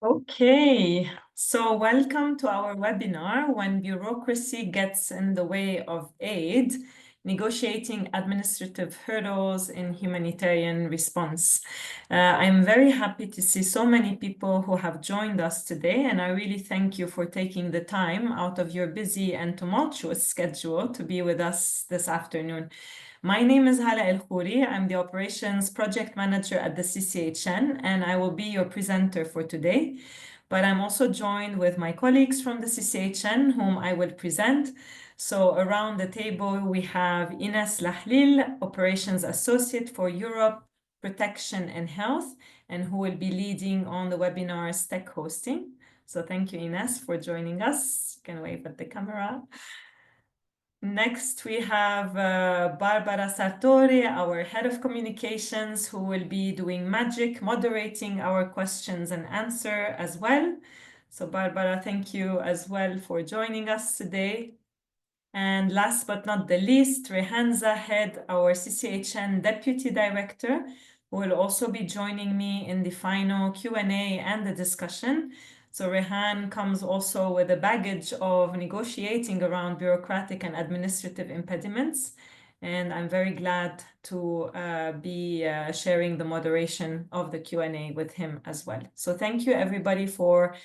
Okay, so welcome to our webinar, When Bureaucracy Gets in the Way of Aid, Negotiating Administrative Hurdles in Humanitarian Response. I'm very happy to see so many people who have joined us today, and I really thank you for taking the time out of your busy and tumultuous schedule to be with us this afternoon. My name is Hala El Khouri. I'm the Operations Project Manager at the CCHN, and I will be your presenter for today. But I'm also joined with my colleagues from the CCHN, whom I will present. So around the table, we have Ines Lahlil, Operations Associate for Europe, Protection and Health, and who will be leading on the webinar's tech hosting. So thank you, Ines, for joining us. You can wave at the camera. Next, we have Barbara Sartori, our Head of Communications, who will be doing magic, moderating our questions and answer as well. So Barbara, thank you as well for joining us today. And last but not the least, Rehan Zahed, our CCHN Deputy Director, who will also be joining me in the final Q&A and the discussion. So Rehan comes also with a baggage of negotiating around bureaucratic and administrative impediments. And I'm very glad to be sharing the moderation of the Q&A with him as well. So thank you everybody for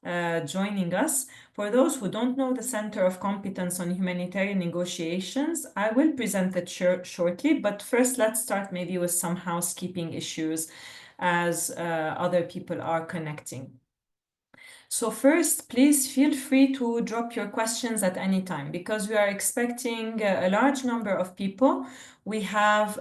joining us. For those who don't know the Center of Competence on Humanitarian Negotiations, I will present it shortly, but first let's start maybe with some housekeeping issues as other people are connecting. So first, please feel free to drop your questions at any time because we are expecting a large number of people. We have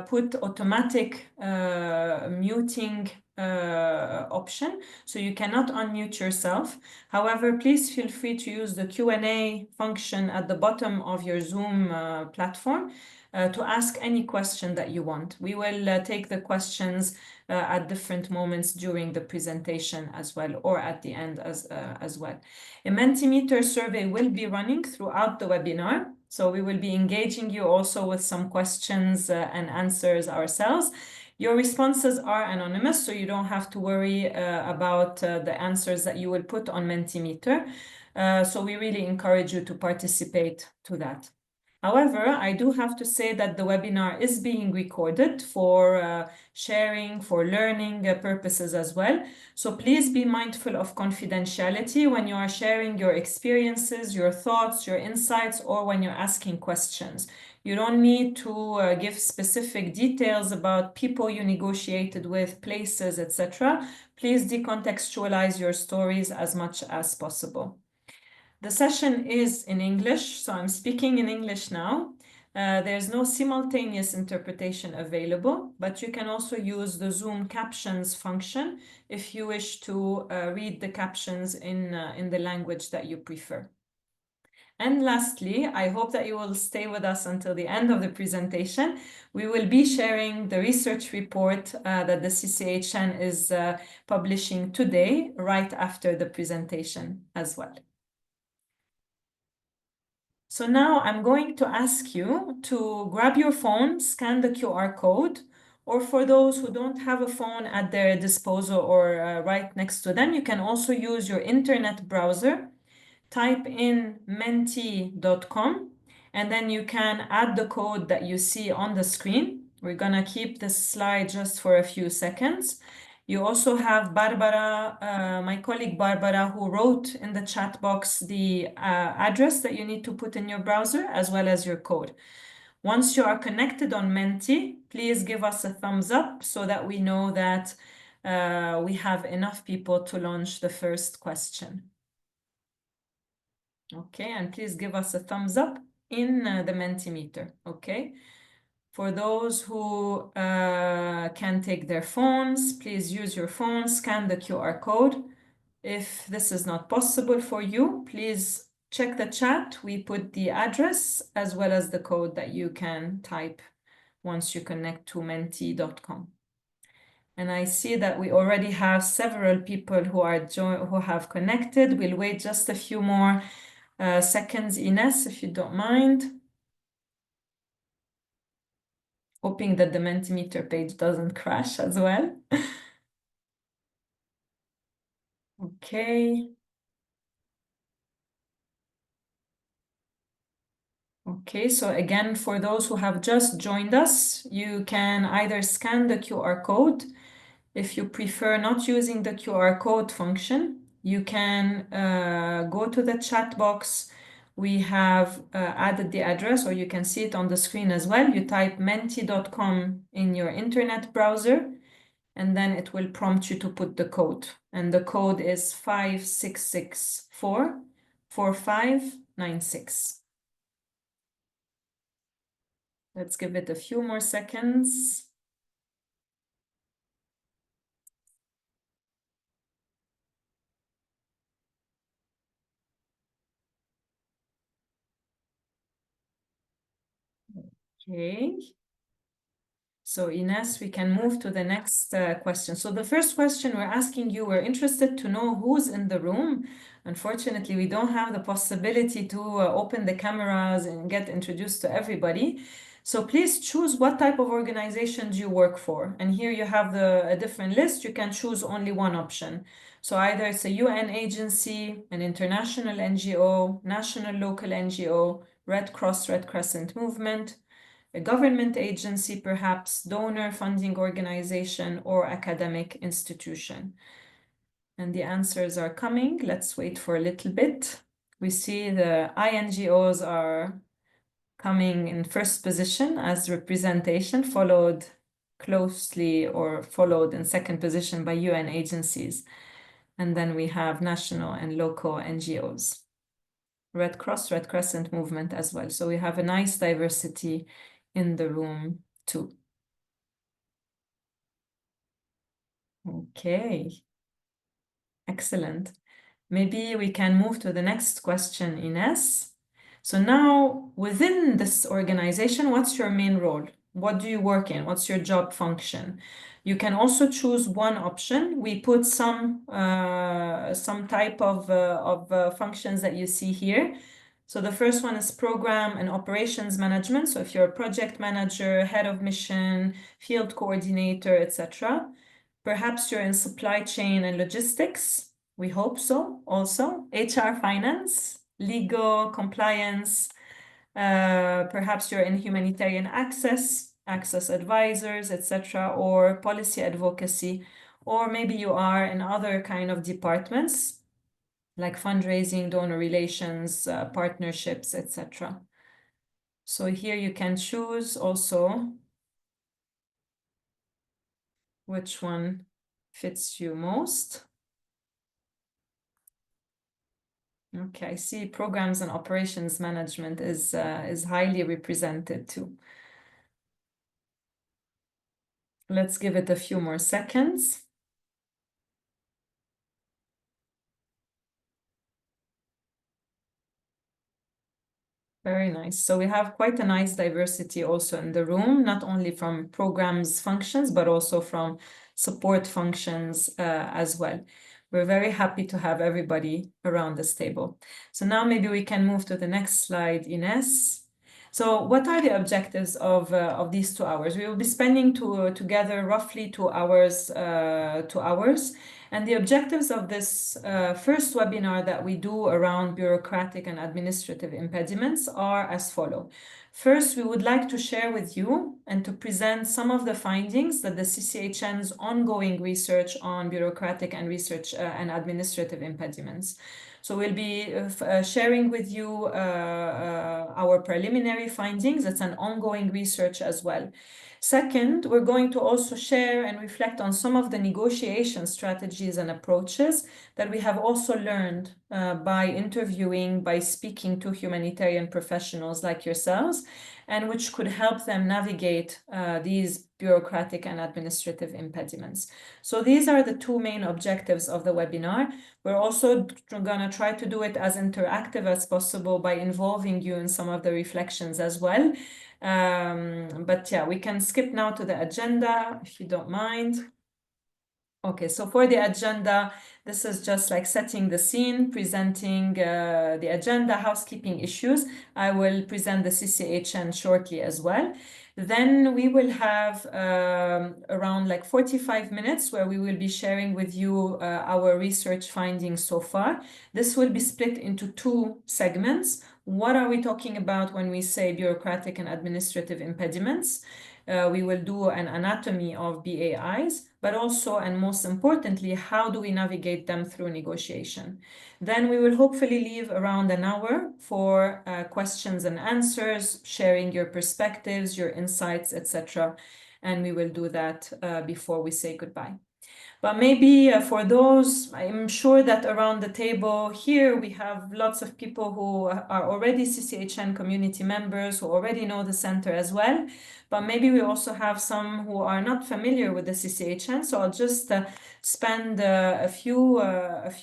put automatic muting option, so you cannot unmute yourself. However, please feel free to use the Q&A function at the bottom of your Zoom platform to ask any question that you want. We will take the questions at different moments during the presentation as well, or at the end as well. A Mentimeter survey will be running throughout the webinar, so we will be engaging you also with some questions and answers ourselves. Your responses are anonymous, so you don't have to worry about the answers that you will put on Mentimeter. So we really encourage you to participate to that. However, I do have to say that the webinar is being recorded for sharing, for learning purposes as well. So please be mindful of confidentiality when you are sharing your experiences, your thoughts, your insights, or when you're asking questions. You don't need to give specific details about people you negotiated with, places, etc. Please decontextualize your stories as much as possible. The session is in English, so I'm speaking in English now. There's no simultaneous interpretation available, but you can also use the Zoom captions function if you wish to read the captions in the language that you prefer. And lastly, I hope that you will stay with us until the end of the presentation. We will be sharing the research report that the CCHN is publishing today, right after the presentation as well. So now I'm going to ask you to grab your phone, scan the QR code, or for those who don't have a phone at their disposal or right next to them, you can also use your internet browser, type in menti.com, and then you can add the code that you see on the screen. We're gonna keep this slide just for a few seconds. You also have Barbara, my colleague Barbara, who wrote in the chat box the address that you need to put in your browser, as well as your code. Once you are connected on Menti, please give us a thumbs up so that we know that we have enough people to launch the first question. Okay, and please give us a thumbs up in the Mentimeter, okay? For those who can take their phones, please use your phone, scan the QR code. If this is not possible for you, please check the chat. We put the address as well as the code that you can type once you connect to menti.com. And I see that we already have several people who have connected. We'll wait just a few more seconds, Ines, if you don't mind. Hoping that the Mentimeter page doesn't crash as well. Okay. Okay, so again, for those who have just joined us, you can either scan the QR code. If you prefer not using the QR code function, you can go to the chat box. We have added the address, or you can see it on the screen as well. You type menti.com in your internet browser, and then it will prompt you to put the code. And the code is 56644596. Let's give it a few more seconds. Okay. So Ines, we can move to the next question. So the first question we're asking you, we're interested to know who's in the room. Unfortunately, we don't have the possibility to open the cameras and get introduced to everybody. So please choose what type of organizations you work for. And here you have a different list. You can choose only one option. So either it's a UN agency, an international NGO, national local NGO, Red Cross, Red Crescent movement, a government agency, perhaps donor funding organization, or academic institution. And the answers are coming. Let's wait for a little bit. We see the INGOs are coming in first position as representation, followed closely or followed in second position by UN agencies. And then we have national and local NGOs. Red Cross, Red Crescent movement as well. So we have a nice diversity in the room too. Okay, excellent. Maybe we can move to the next question, Ines. So now within this organization, what's your main role? What do you work in? What's your job function? You can also choose one option. We put some type of functions that you see here. So the first one is program and operations management. So if you're a project manager, head of mission, field coordinator, etc. Perhaps you're in supply chain and logistics. We hope so also. HR finance, legal compliance. Perhaps you're in humanitarian access advisors, etc., or policy advocacy. Or maybe you are in other kind of departments like fundraising, donor relations, partnerships, etc. So here you can choose also which one fits you most. Okay, I see programs and operations management is highly represented too. Let's give it a few more seconds. Very nice. So we have quite a nice diversity also in the room, not only from programs functions, but also from support functions as well. We're very happy to have everybody around this table. So now maybe we can move to the next slide, Ines. So what are the objectives of these 2 hours? We will be spending together roughly 2 hours, 2 hours. And the objectives of this first webinar that we do around bureaucratic and administrative impediments are as follow. First, we would like to share with you and to present some of the findings that the CCHN's ongoing research on bureaucratic and research and administrative impediments. So we'll be sharing with you our preliminary findings. It's an ongoing research as well. Second, we're going to also share and reflect on some of the negotiation strategies and approaches that we have also learned by interviewing, by speaking to humanitarian professionals like yourselves, and which could help them navigate these bureaucratic and administrative impediments. So these are the 2 main objectives of the webinar. We're also going to try to do it as interactive as possible by involving you in some of the reflections as well. But yeah, we can skip now to the agenda if you don't mind. Okay, so for the agenda, this is just like setting the scene, presenting the agenda, housekeeping issues. I will present the CCHN shortly as well. Then we will have around like 45 minutes where we will be sharing with you our research findings so far. This will be split into two segments. What are we talking about when we say bureaucratic and administrative impediments? We will do an anatomy of BAIs, but also, and most importantly, how do we navigate them through negotiation? Then we will hopefully leave around an hour for questions and answers, sharing your perspectives, your insights, etc. And we will do that before we say goodbye. But maybe for those, I'm sure that around the table here, we have lots of people who are already CCHN community members, who already know the center as well. But maybe we also have some who are not familiar with the CCHN. So I'll just spend a few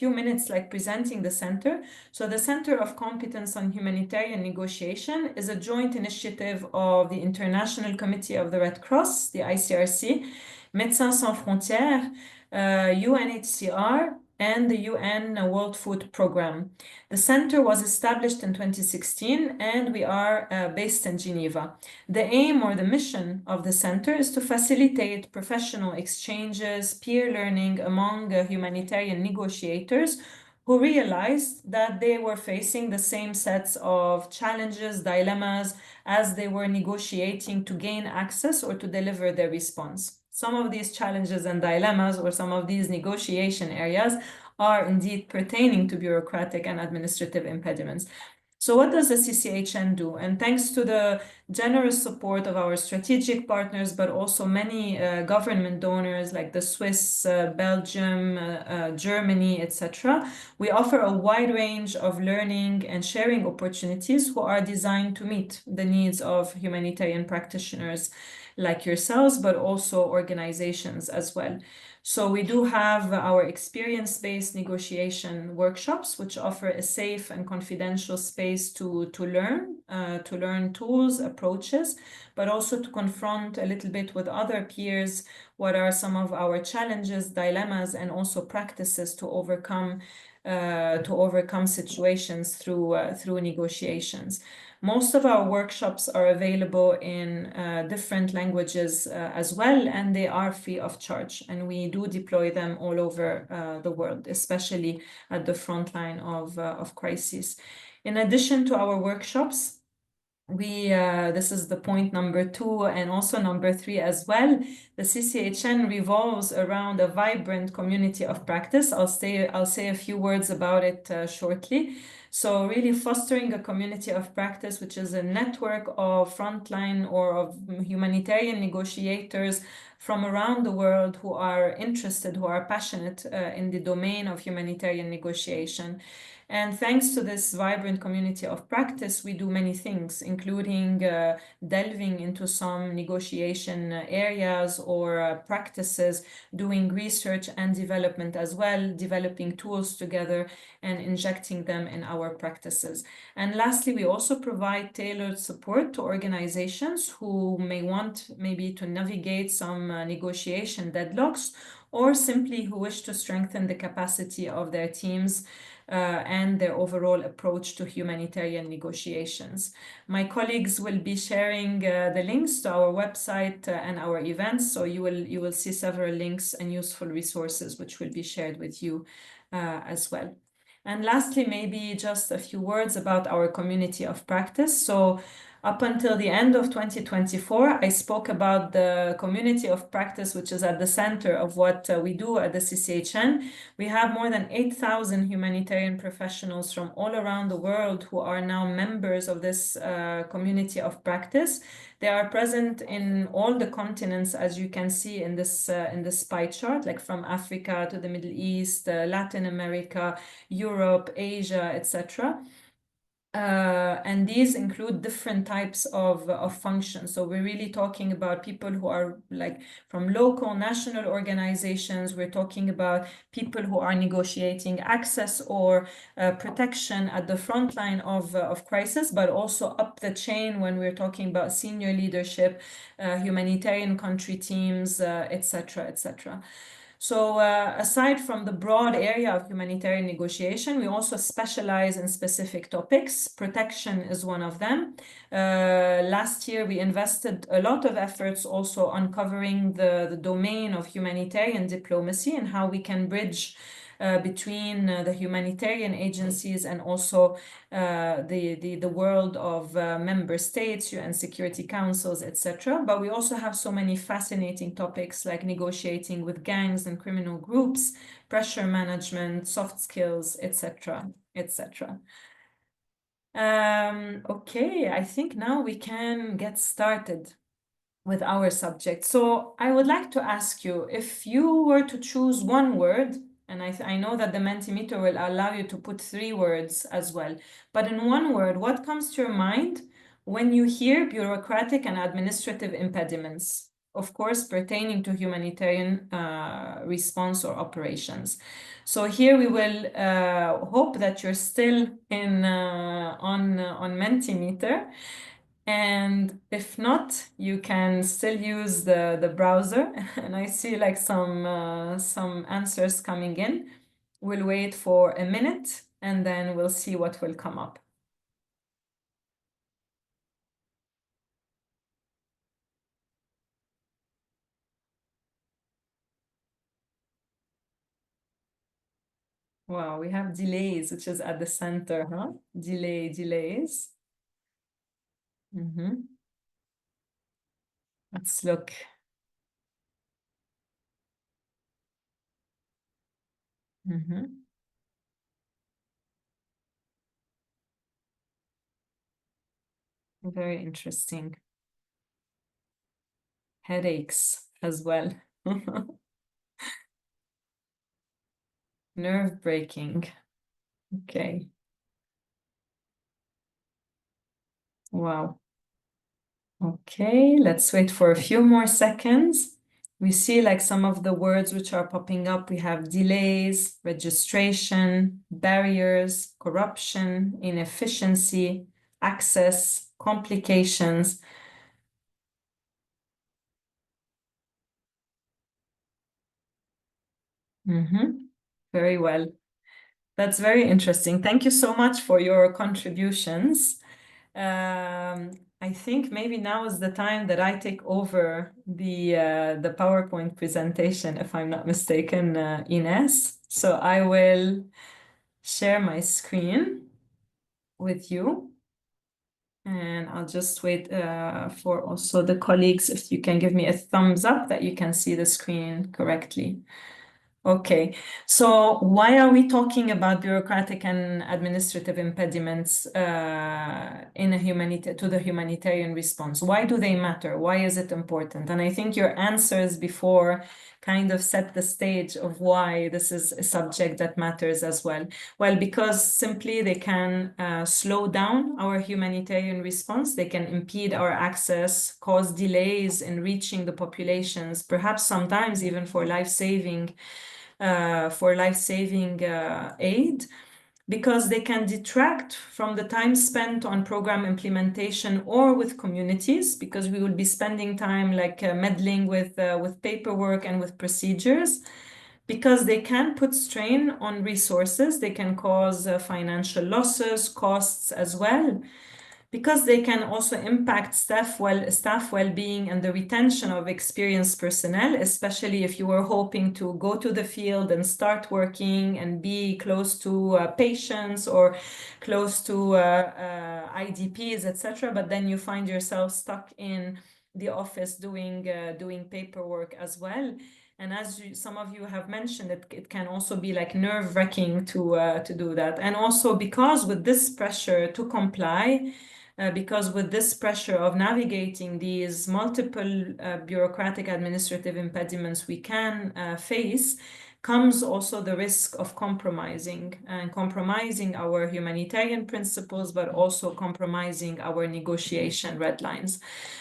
minutes like presenting the center. So the Center of Competence on Humanitarian Negotiation is a joint initiative of the International Committee of the Red Cross, the ICRC, Médecins Sans Frontières, UNHCR, and the UN World Food Programme. The center was established in 2016 and we are based in Geneva. The aim or the mission of the center is to facilitate professional exchanges, peer learning among humanitarian negotiators who realized that they were facing the same sets of challenges, dilemmas as they were negotiating to gain access or to deliver their response. Some of these challenges and dilemmas or some of these negotiation areas are indeed pertaining to bureaucratic and administrative impediments. So what does the CCHN do? And thanks to the generous support of our strategic partners, but also many government donors like the Swiss, Belgium, Germany, etc., we offer a wide range of learning and sharing opportunities who are designed to meet the needs of humanitarian practitioners like yourselves, but also organizations as well. So we do have our experience-based negotiation workshops, which offer a safe and confidential space to learn tools, approaches, but also to confront a little bit with other peers what are some of our challenges, dilemmas, and also practices to overcome situations through negotiations. Most of our workshops are available in different languages as well, and they are free of charge. And we do deploy them all over the world, especially at the front line of crises. In addition to our workshops, this is the point number 2 and also number 3 as well. The CCHN revolves around a vibrant community of practice. I'll say a few words about it shortly. So really fostering a community of practice, which is a network of frontline or of humanitarian negotiators from around the world who are interested, who are passionate in the domain of humanitarian negotiation. And thanks to this vibrant community of practice, we do many things, including delving into some negotiation areas or practices, doing research and development as well, developing tools together and injecting them in our practices. And lastly, we also provide tailored support to organizations who may want maybe to navigate some negotiation deadlocks or simply who wish to strengthen the capacity of their teams and their overall approach to humanitarian negotiations. My colleagues will be sharing the links to our website and our events, so you will see several links and useful resources which will be shared with you as well. And lastly, maybe just a few words about our community of practice. So up until the end of 2024, I spoke about the community of practice, which is at the center of what we do at the CCHN. We have more than 8,000 humanitarian professionals from all around the world who are now members of this community of practice. They are present in all the continents, as you can see in this pie chart, like from Africa to the Middle East, Latin America, Europe, Asia, etc. And these include different types of functions. So we're really talking about people who are like from local, national organizations. We're talking about people who are negotiating access or protection at the front line of crisis, but also up the chain when we're talking about senior leadership, humanitarian country teams, etc., etc. So aside from the broad area of humanitarian negotiation, we also specialize in specific topics. Protection is one of them. Last year, we invested a lot of efforts also uncovering the domain of humanitarian diplomacy and how we can bridge between the humanitarian agencies and also the world of member states, UN Security Councils, etc. But we also have so many fascinating topics like negotiating with gangs and criminal groups, pressure management, soft skills, etc., etc. Okay, I think now we can get started with our subject. So I would like to ask you, if you were to choose one word, and I know that the Mentimeter will allow you to put 3 words as well, but in one word, what comes to your mind when you hear bureaucratic and administrative impediments, of course, pertaining to humanitarian response or operations? So here we will hope that you're still on Mentimeter. And if not, you can still use the browser. And I see like some answers coming in. We'll wait for a minute and then we'll see what will come up. Wow, we have delays, which is at the center, huh? Delays. Let's look. Very interesting. Headaches as well. Nerve breaking. Okay. Wow. Okay, let's wait for a few more seconds. We see like some of the words which are popping up. We have delays, registration, barriers, corruption, inefficiency, access, complications. Very well. That's very interesting. Thank you so much for your contributions. I think maybe now is the time that I take over the PowerPoint presentation, if I'm not mistaken, Ines. So I will share my screen with you. And I'll just wait for also the colleagues, if you can give me a thumbs up that you can see the screen correctly. Okay, so why are we talking about bureaucratic and administrative impediments to the humanitarian response? Why do they matter? Why is it important? And I think your answers before kind of set the stage of why this is a subject that matters as well. Well, because simply they can slow down our humanitarian response, they can impede our access, cause delays in reaching the populations, perhaps sometimes even for life-saving aid, because they can detract from the time spent on program implementation or with communities, because we will be spending time like meddling with paperwork and with procedures, because they can put strain on resources, they can cause financial losses, costs as well, because they can also impact staff well-being and the retention of experienced personnel, especially if you were hoping to go to the field and start working and be close to patients or close to IDPs, etc. But then you find yourself stuck in the office doing paperwork as well. And as some of you have mentioned, it can also be like nerve-wracking to do that. And also because with this pressure to comply, because with this pressure of navigating these multiple bureaucratic administrative impediments we can face, comes also the risk of compromising our humanitarian principles, but also compromising our negotiation red lines.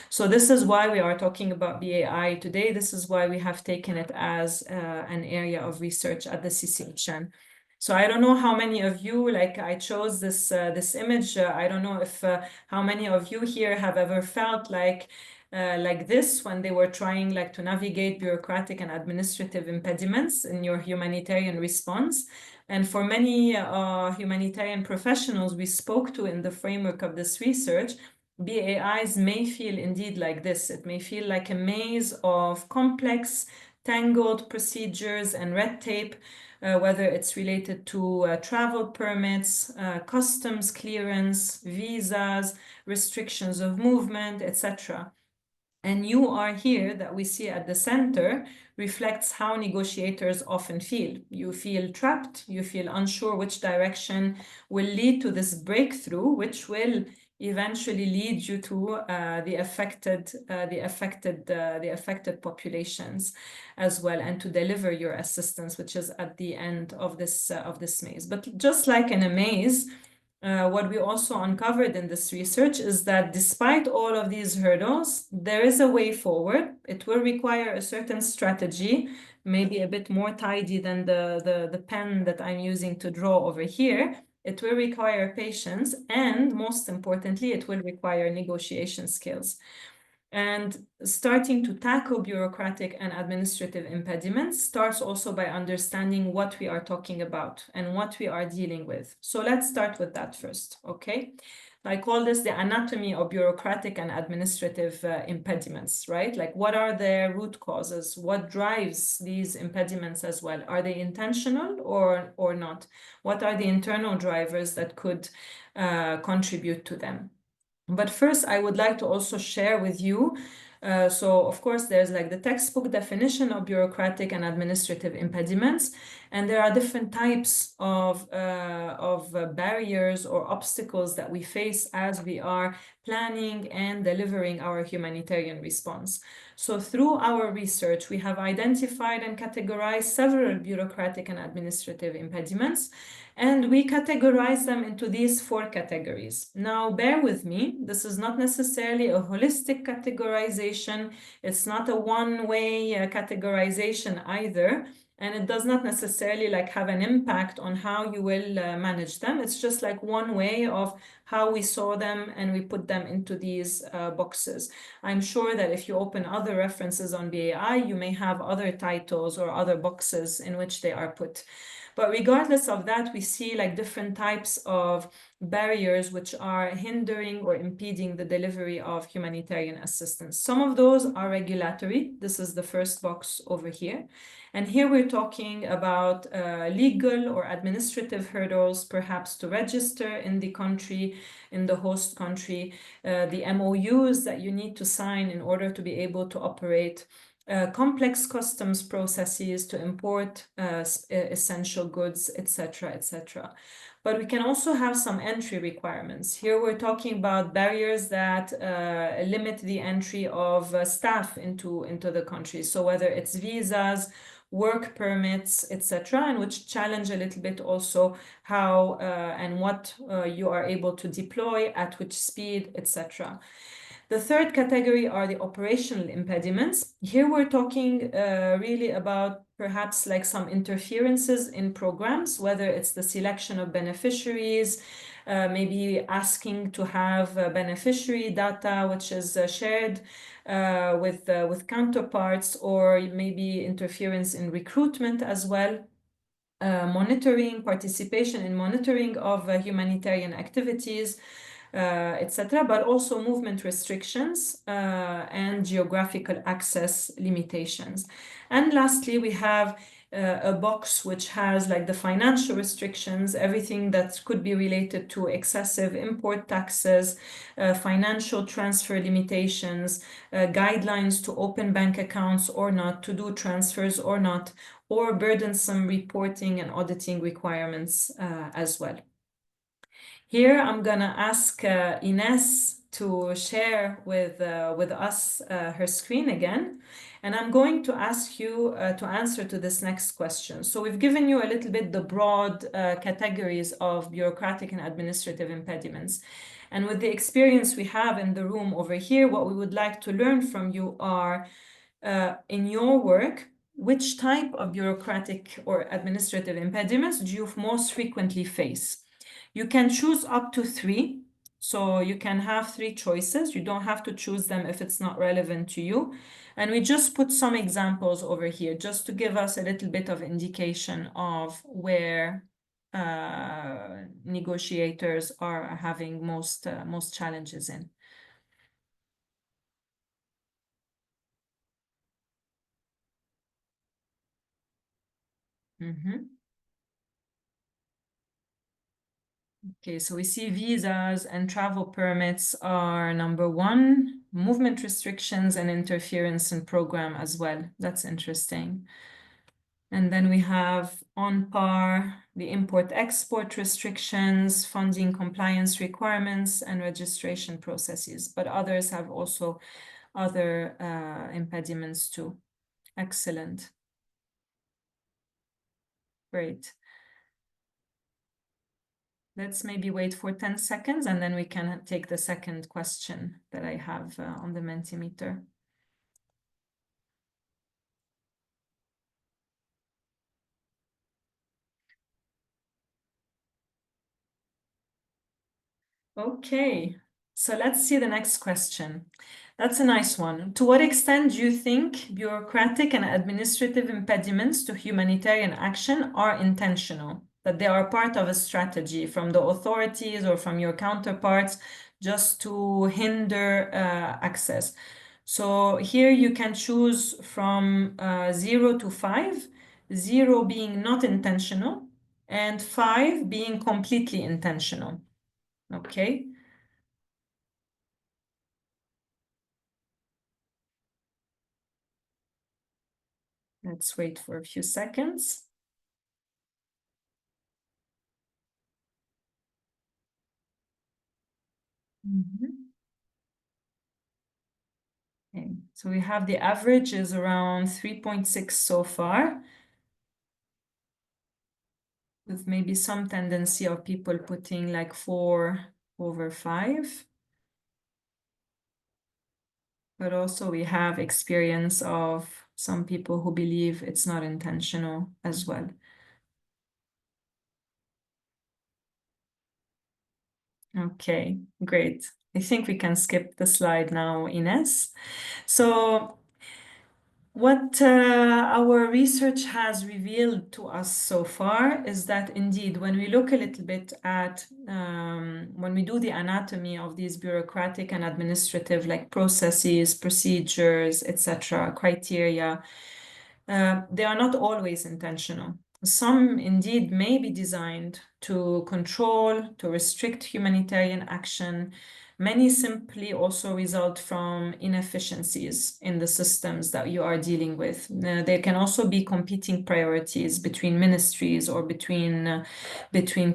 So this is why we are talking about BAI today. This is why we have taken it as an area of research at the CCHN. So I don't know how many of you, like I chose this image. I don't know if how many of you here have ever felt like like this when they were trying like to navigate bureaucratic and administrative impediments in your humanitarian response. And for many humanitarian professionals we spoke to in the framework of this research, BAIs may feel indeed like this. It may feel like a maze of complex, tangled procedures and red tape, whether it's related to travel permits, customs clearance, visas, restrictions of movement, etc. And you are here that we see at the center reflects how negotiators often feel. You feel trapped, you feel unsure which direction will lead to this breakthrough, which will eventually lead you to the affected populations as well, and to deliver your assistance, which is at the end of this maze. But just like in a maze, what we also uncovered in this research is that despite all of these hurdles, there is a way forward. It will require a certain strategy, maybe a bit more tidy than the pen that I'm using to draw over here. It will require patience, and most importantly, it will require negotiation skills. And starting to tackle bureaucratic and administrative impediments starts also by understanding what we are talking about and what we are dealing with. So let's start with that first, okay? I call this the anatomy of bureaucratic and administrative impediments, right? Like, what are their root causes? What drives these impediments as well? Are they intentional or not? What are the internal drivers that could contribute to them? But first, I would like to also share with you. So, of course, there's like the textbook definition of bureaucratic and administrative impediments, and there are different types of barriers or obstacles that we face as we are planning and delivering our humanitarian response. So, through our research, we have identified and categorized several bureaucratic and administrative impediments, and we categorize them into these 4 categories. Now, bear with me. This is not necessarily a holistic categorization. It's not a one-way categorization either. And it does not necessarily like have an impact on how you will manage them. It's just like one way of how we saw them and we put them into these boxes. I'm sure that if you open other references on BAI, you may have other titles or other boxes in which they are put. But regardless of that, we see like different types of barriers which are hindering or impeding the delivery of humanitarian assistance. Some of those are regulatory. This is the first box over here. And here we're talking about legal or administrative hurdles, perhaps to register in the country, in the host country, the MOUs that you need to sign in order to be able to operate, complex customs processes to import essential goods, etc., etc. But we can also have some entry requirements. Here we're talking about barriers that limit the entry of staff into the country. So whether it's visas, work permits, etc., and which challenge a little bit also how and what you are able to deploy, at which speed, etc. The third category are the operational impediments. Here we're talking really about perhaps like some interferences in programs, whether it's the selection of beneficiaries, maybe asking to have beneficiary data which is shared with counterparts, or maybe interference in recruitment as well. Monitoring, participation in monitoring of humanitarian activities, etc., but also movement restrictions and geographical access limitations. And lastly, we have a box which has like the financial restrictions, everything that could be related to excessive import taxes, financial transfer limitations, guidelines to open bank accounts or not, to do transfers or not, or burdensome reporting and auditing requirements as well. Here, I'm gonna ask Ines to share with us her screen again, and I'm going to ask you to answer to this next question. So we've given you a little bit the broad categories of bureaucratic and administrative impediments. And with the experience we have in the room over here, what we would like to learn from you are, in your work, which type of bureaucratic or administrative impediments do you most frequently face? You can choose up to 3. So you can have three choices. You don't have to choose them if it's not relevant to you. And we just put some examples over here just to give us a little bit of indication of where negotiators are having most challenges in. Okay, so we see visas and travel permits are number one, movement restrictions and interference in program as well. That's interesting. And then we have on par the import-export restrictions, funding compliance requirements, and registration processes. But others have also other impediments too. Excellent. Great. Let's maybe wait for 10 seconds and then we can take the second question that I have on the Mentimeter. Okay, so let's see the next question. That's a nice one. To what extent do you think bureaucratic and administrative impediments to humanitarian action are intentional? That they are part of a strategy from the authorities or from your counterparts just to hinder access. So here you can choose from 0 to 5, 0 being not intentional and 5 being completely intentional. Okay. Let's wait for a few seconds. Okay, so we have the average is around 3.6 so far, with maybe some tendency of people putting like 4/5. But also we have experience of some people who believe it's not intentional as well. Okay, great. I think we can skip the slide now, Ines. So what our research has revealed to us so far is that indeed, when we look a little bit at, when we do the anatomy of these bureaucratic and administrative like processes, procedures, etc., criteria, they are not always intentional. Some indeed may be designed to control, to restrict humanitarian action. Many simply also result from inefficiencies in the systems that you are dealing with. There can also be competing priorities between ministries or between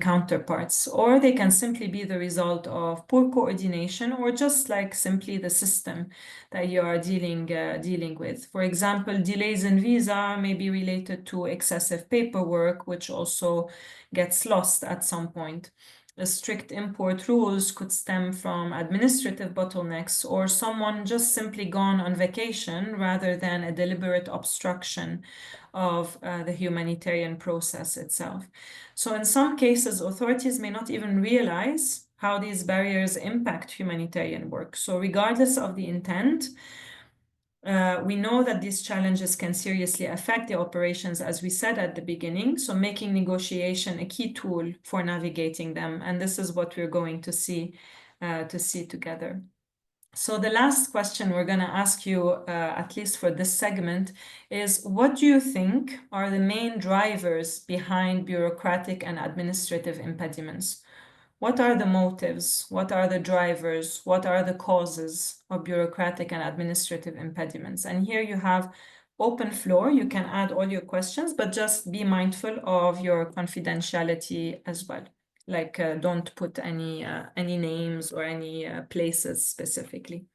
counterparts, or they can simply be the result of poor coordination or just like simply the system that you are dealing with. For example, delays in visa may be related to excessive paperwork, which also gets lost at some point. The strict import rules could stem from administrative bottlenecks or someone just simply gone on vacation rather than a deliberate obstruction of the humanitarian process itself. So in some cases, authorities may not even realize how these barriers impact humanitarian work. So regardless of the intent, we know that these challenges can seriously affect the operations, as we said at the beginning, so making negotiation a key tool for navigating them. And this is what we're going to see together. So the last question we're going to ask you, at least for this segment, is what do you think are the main drivers behind bureaucratic and administrative impediments? What are the motives? What are the drivers? What are the causes of bureaucratic and administrative impediments? And here you have open floor. You can add all your questions, but just be mindful of your confidentiality as well. Like don't put any names or any places specifically.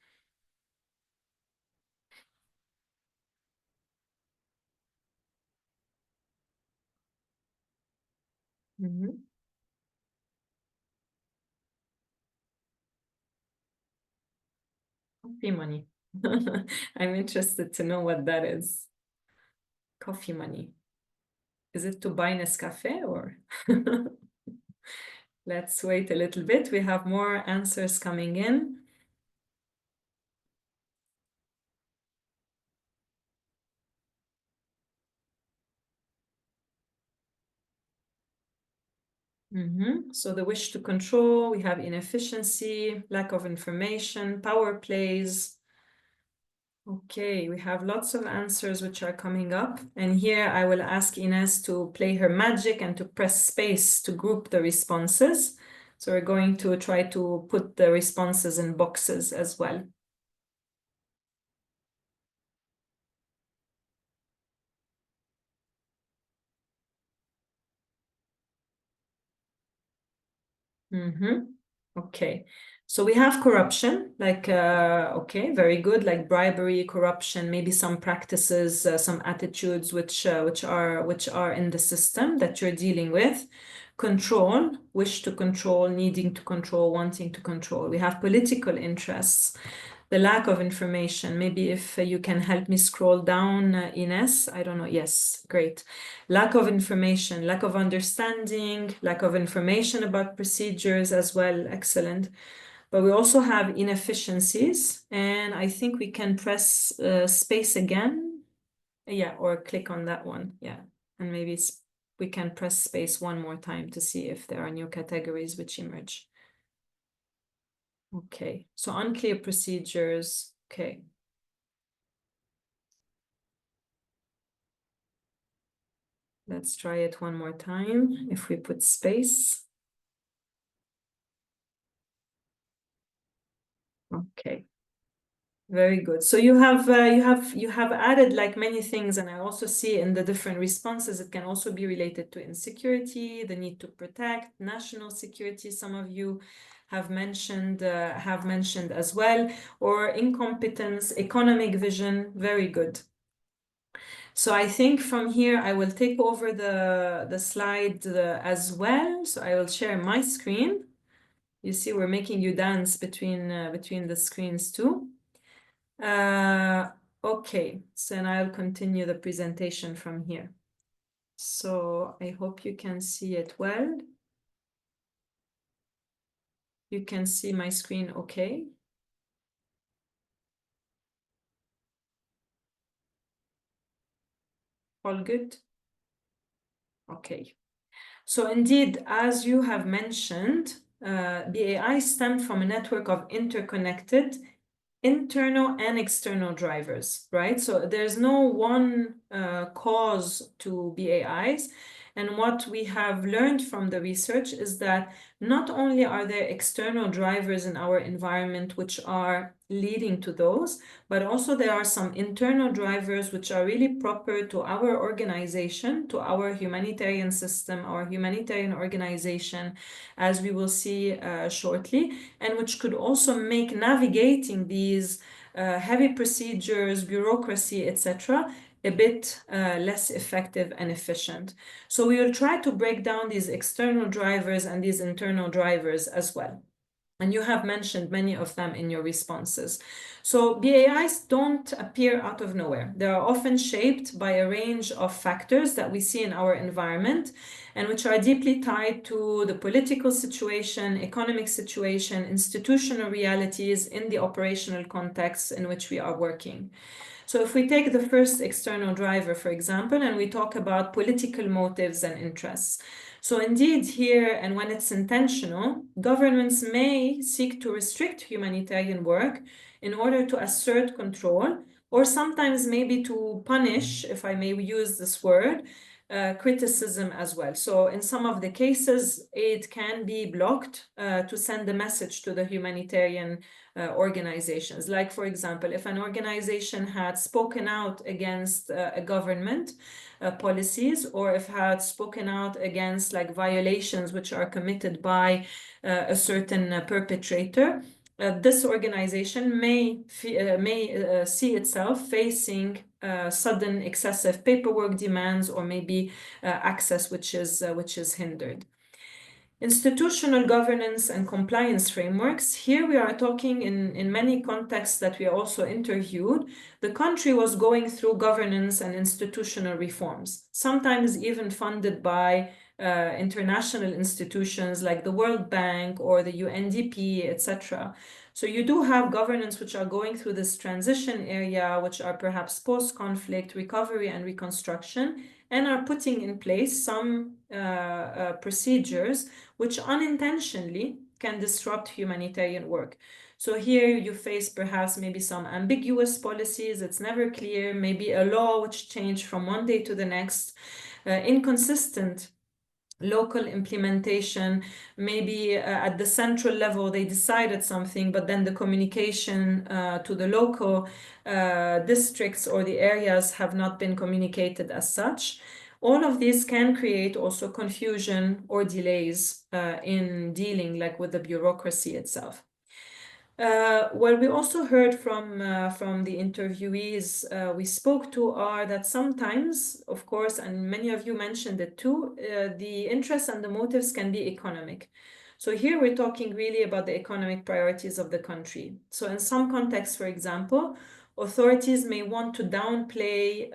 Mhm. Coffee money. I'm interested to know what that is. Coffee money. Is it to buy Nescafe or? Let's wait a little bit. We have more answers coming in. So the wish to control, we have inefficiency, lack of information, power plays. Okay, we have lots of answers which are coming up. And here I will ask Ines to play her magic and to press space to group the responses. So we're going to try to put the responses in boxes as well. Okay, so we have corruption, like, okay, very good, like bribery, corruption, maybe some practices, some attitudes which are in the system that you're dealing with. Control, wish to control, needing to control, wanting to control. We have political interests, the lack of information. Maybe if you can help me scroll down, Ines, I don't know. Yes, great. Lack of information, lack of understanding, lack of information about procedures as well. Excellent. But we also have inefficiencies, and I think we can press space again. Yeah, or click on that one. Yeah, and maybe we can press space one more time to see if there are new categories which emerge. Okay, so unclear procedures. Okay. Let's try it one more time. If we put space. Okay. Very good. So you have added like many things, and I also see in the different responses it can also be related to insecurity, the need to protect national security. Some of you have mentioned as well, or incompetence, economic vision. Very good. So I think from here I will take over the slide as well. So I will share my screen. You see, we're making you dance between the screens too. Okay, so then I'll continue the presentation from here. So I hope you can see it well. You can see my screen okay? All good? Okay. So indeed, as you have mentioned, BAI stemmed from a network of interconnected internal and external drivers, right? So there's no one cause to BAIs. And what we have learned from the research is that not only are there external drivers in our environment which are leading to those, but also there are some internal drivers which are really proper to our organization, to our humanitarian system, our humanitarian organization, as we will see shortly, and which could also make navigating these heavy procedures, bureaucracy, etc., a bit less effective and efficient. So we will try to break down these external drivers and these internal drivers as well. And you have mentioned many of them in your responses. So BAIs don't appear out of nowhere. They are often shaped by a range of factors that we see in our environment and which are deeply tied to the political situation, economic situation, institutional realities in the operational context in which we are working. So if we take the first external driver, for example, and we talk about political motives and interests. So indeed here, and when it's intentional, governments may seek to restrict humanitarian work in order to assert control, or sometimes maybe to punish, if I may use this word, criticism as well. So in some of the cases, aid can be blocked to send a message to the humanitarian organizations. Like, for example, if an organization had spoken out against a government policies, or if had spoken out against like violations which are committed by a certain perpetrator, this organization may see itself facing sudden excessive paperwork demands, or maybe access which is hindered. Institutional governance and compliance frameworks. Here we are talking in many contexts that we also interviewed. The country was going through governance and institutional reforms, sometimes even funded by international institutions like the World Bank or the UNDP, etc. So you do have governments which are going through this transition area, which are perhaps post-conflict recovery and reconstruction, and are putting in place some procedures which unintentionally can disrupt humanitarian work. So here you face perhaps maybe some ambiguous policies, it's never clear, maybe a law which changed from one day to the next, inconsistent local implementation, maybe at the central level they decided something, but then the communication to the local districts or the areas have not been communicated as such. All of these can create also confusion or delays in dealing like with the bureaucracy itself. What we also heard from the interviewees we spoke to are that sometimes, of course, and many of you mentioned it too, the interests and the motives can be economic. So here we're talking really about the economic priorities of the country. So in some contexts, for example, authorities may want to downplay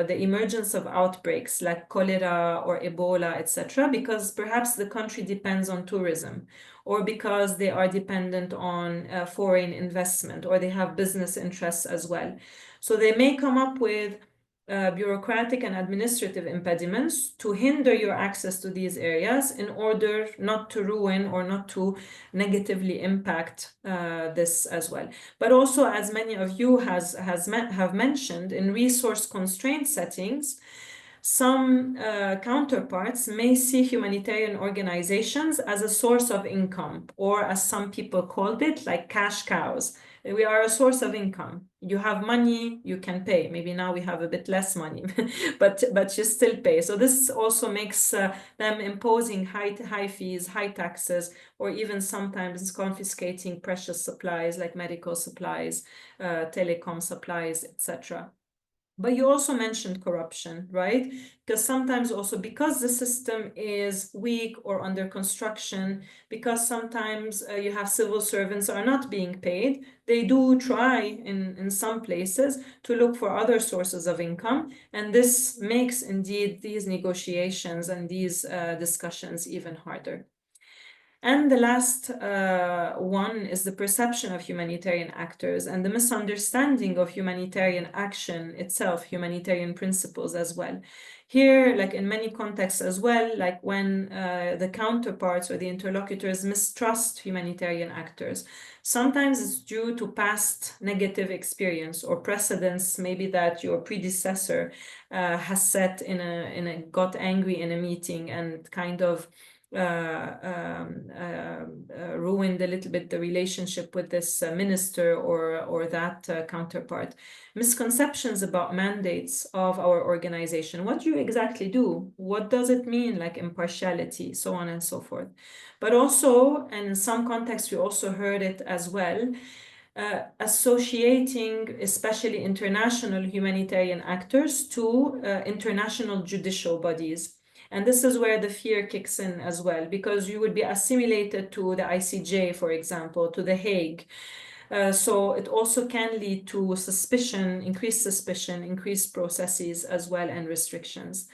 the emergence of outbreaks like cholera or Ebola, etc., because perhaps the country depends on tourism, or because they are dependent on foreign investment, or they have business interests as well. So they may come up with bureaucratic and administrative impediments to hinder your access to these areas in order not to ruin or not to negatively impact this as well. But also, as many of you have mentioned, in resource constraint settings, some counterparts may see humanitarian organizations as a source of income, or as some people called it, like cash cows. We are a source of income. You have money, you can pay. Maybe now we have a bit less money, but you still pay. So this also makes them imposing high fees, high taxes, or even sometimes confiscating precious supplies like medical supplies, telecom supplies, etc. But you also mentioned corruption, right? Because sometimes also, because the system is weak or under construction, because sometimes you have civil servants are not being paid, they do try in some places to look for other sources of income. And this makes indeed these negotiations and these discussions even harder. And the last one is the perception of humanitarian actors and the misunderstanding of humanitarian action itself, humanitarian principles as well. Here, like in many contexts as well, like when the counterparts or the interlocutors mistrust humanitarian actors, sometimes it's due to past negative experience or precedents, maybe that your predecessor has set got angry in a meeting and kind of ruined a little bit the relationship with this minister or that counterpart. Misconceptions about mandates of our organization. What do you exactly do? What does it mean, like impartiality, so on and so forth. But also, and in some contexts, we also heard it as well, associating especially international humanitarian actors to international judicial bodies. And this is where the fear kicks in as well, because you would be assimilated to the ICJ, for example, to The Hague. So it also can lead to suspicion, increased processes as well, and restrictions.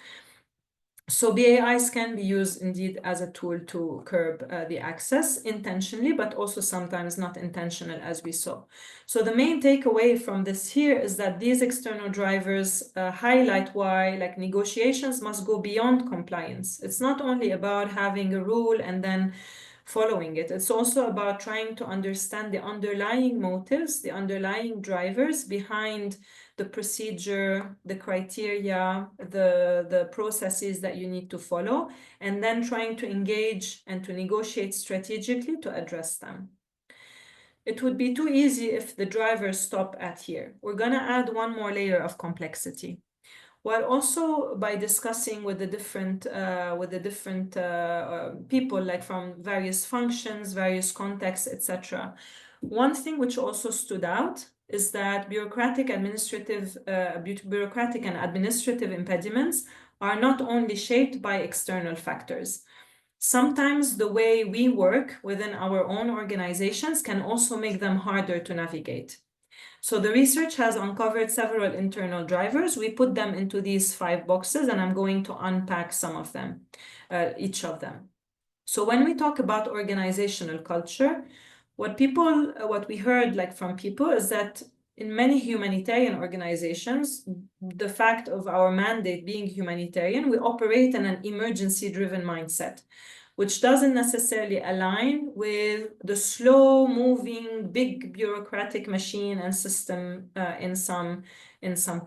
So BAIs can be used indeed as a tool to curb the access intentionally, but also sometimes not intentional, as we saw. So the main takeaway from this here is that these external drivers highlight why like negotiations must go beyond compliance. It's not only about having a rule and then following it. It's also about trying to understand the underlying motives, the underlying drivers behind the procedure, the criteria, the processes that you need to follow, and then trying to engage and to negotiate strategically to address them. It would be too easy if the drivers stop at here. We're going to add one more layer of complexity, while also by discussing with the different people, like from various functions, various contexts, etc. One thing which also stood out is that bureaucratic and administrative impediments are not only shaped by external factors. Sometimes the way we work within our own organizations can also make them harder to navigate. So the research has uncovered several internal drivers. We put them into these 5 boxes, and I'm going to unpack some of them. each of them. So when we talk about organizational culture, what we heard like from people is that in many humanitarian organizations, the fact of our mandate being humanitarian, we operate in an emergency-driven mindset, which doesn't necessarily align with the slow-moving, big bureaucratic machine and system in some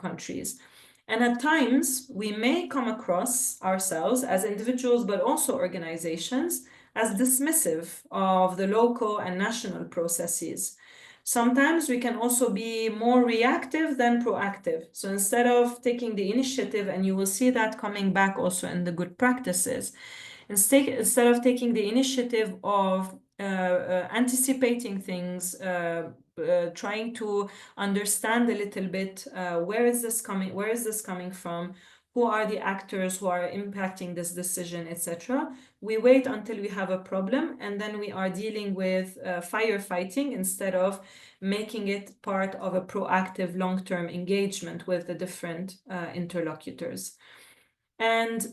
countries. And at times, we may come across ourselves as individuals, but also organizations, as dismissive of the local and national processes. Sometimes we can also be more reactive than proactive. So instead of taking the initiative, and you will see that coming back also in the good practices, instead of taking the initiative of anticipating things, trying to understand a little bit where is this coming from, who are the actors who are impacting this decision, etc. We wait until we have a problem, and then we are dealing with firefighting instead of making it part of a proactive long-term engagement with the different interlocutors. And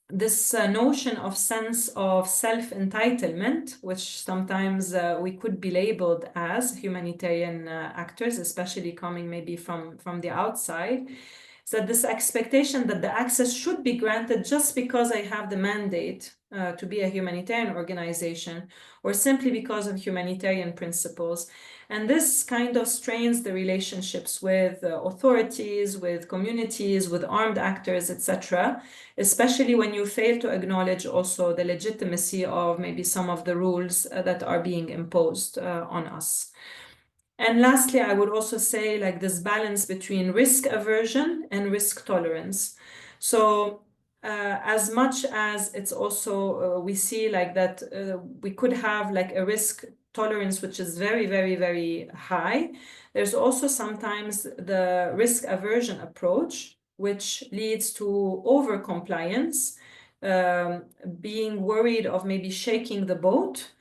this notion of sense of self-entitlement, which sometimes we could be labeled as humanitarian actors, especially coming maybe from the outside, is that this expectation that the access should be granted just because I have the mandate to be a humanitarian organization, or simply because of humanitarian principles. And this kind of strains the relationships with authorities, with communities, with armed actors, etc., especially when you fail to acknowledge also the legitimacy of maybe some of the rules that are being imposed on us. And lastly, I would also say like this balance between risk aversion and risk tolerance. So as much as it's also, we see like that we could have like a risk tolerance which is very, very, very high, there's also sometimes the risk aversion approach, which leads to over-compliance, being worried of maybe shaking the boat,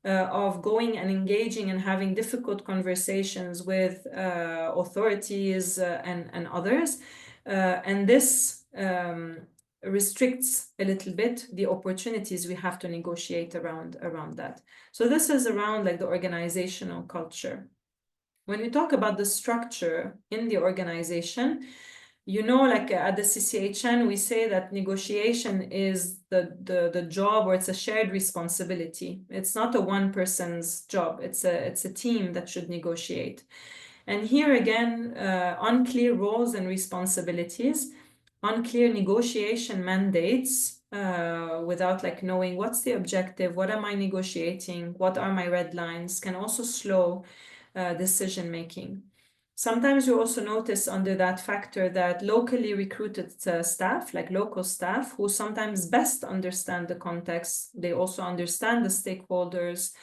of going and engaging and having difficult conversations with authorities and others. And this restricts a little bit the opportunities we have to negotiate around that. So this is around like the organizational culture. When we talk about the structure in the organization, you know, like at the CCHN, we say that negotiation is the job, or it's a shared responsibility. It's not a one person's job. It's a team that should negotiate. And here again, unclear roles and responsibilities, unclear negotiation mandates, without like knowing what's the objective, what am I negotiating, what are my red lines, can also slow decision making. Sometimes you also notice under that factor that locally recruited staff, like local staff, who sometimes best understand the context, they also understand the stakeholders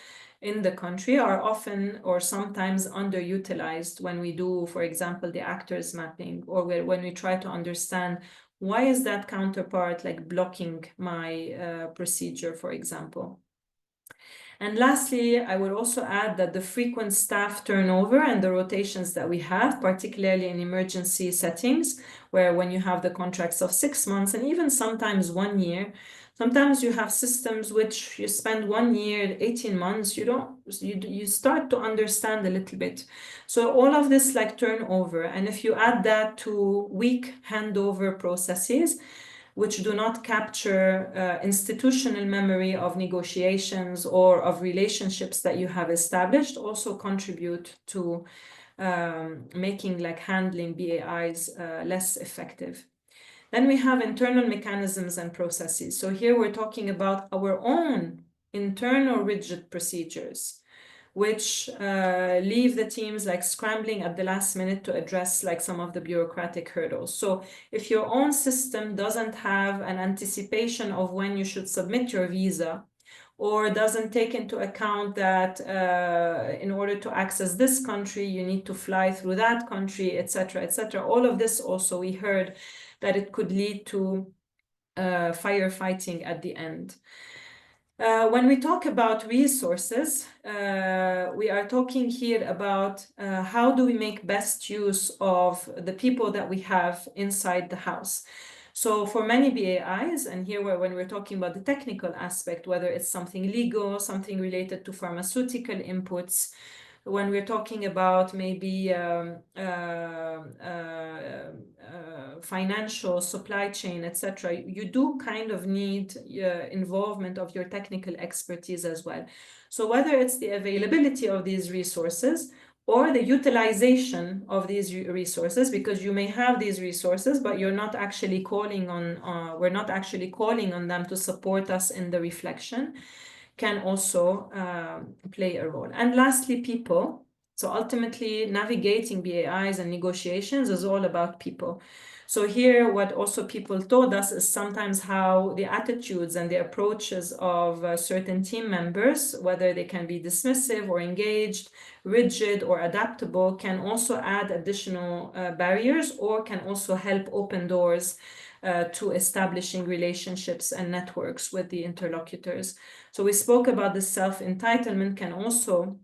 in the country, are often or sometimes underutilized when we do, for example, the actors mapping, or when we try to understand why is that counterpart like blocking my procedure, for example. And lastly, I would also add that the frequent staff turnover and the rotations that we have, particularly in emergency settings, where when you have the contracts of 6 months and even sometimes 1 year, sometimes you have systems which you spend 1 year, 18 months, you start to understand a little bit. So all of this like turnover, and if you add that to weak handover processes, which do not capture institutional memory of negotiations or of relationships that you have established, also contribute to making like handling BAIs less effective. Then we have internal mechanisms and processes. So here we're talking about our own internal rigid procedures, which leave the teams like scrambling at the last minute to address like some of the bureaucratic hurdles. So if your own system doesn't have an anticipation of when you should submit your visa, or doesn't take into account that in order to access this country, you need to fly through that country, etc., etc. All of this also, we heard that it could lead to firefighting at the end. When we talk about resources, we are talking here about how do we make best use of the people that we have inside the house. So for many BAIs, and here when we're talking about the technical aspect, whether it's something legal, something related to pharmaceutical inputs, when we're talking about maybe financial, supply chain, etc., you do kind of need involvement of your technical expertise as well. So whether it's the availability of these resources or the utilization of these resources, because you may have these resources, but you're not actually calling on, we're not actually calling on them to support us in the reflection, can also play a role. And lastly, people. So ultimately, navigating BAIs and negotiations is all about people. So here, what also people told us is sometimes how the attitudes and the approaches of certain team members, whether they can be dismissive or engaged, rigid or adaptable, can also add additional barriers or can also help open doors to establishing relationships and networks with the interlocutors. So we spoke about the self-entitlement can also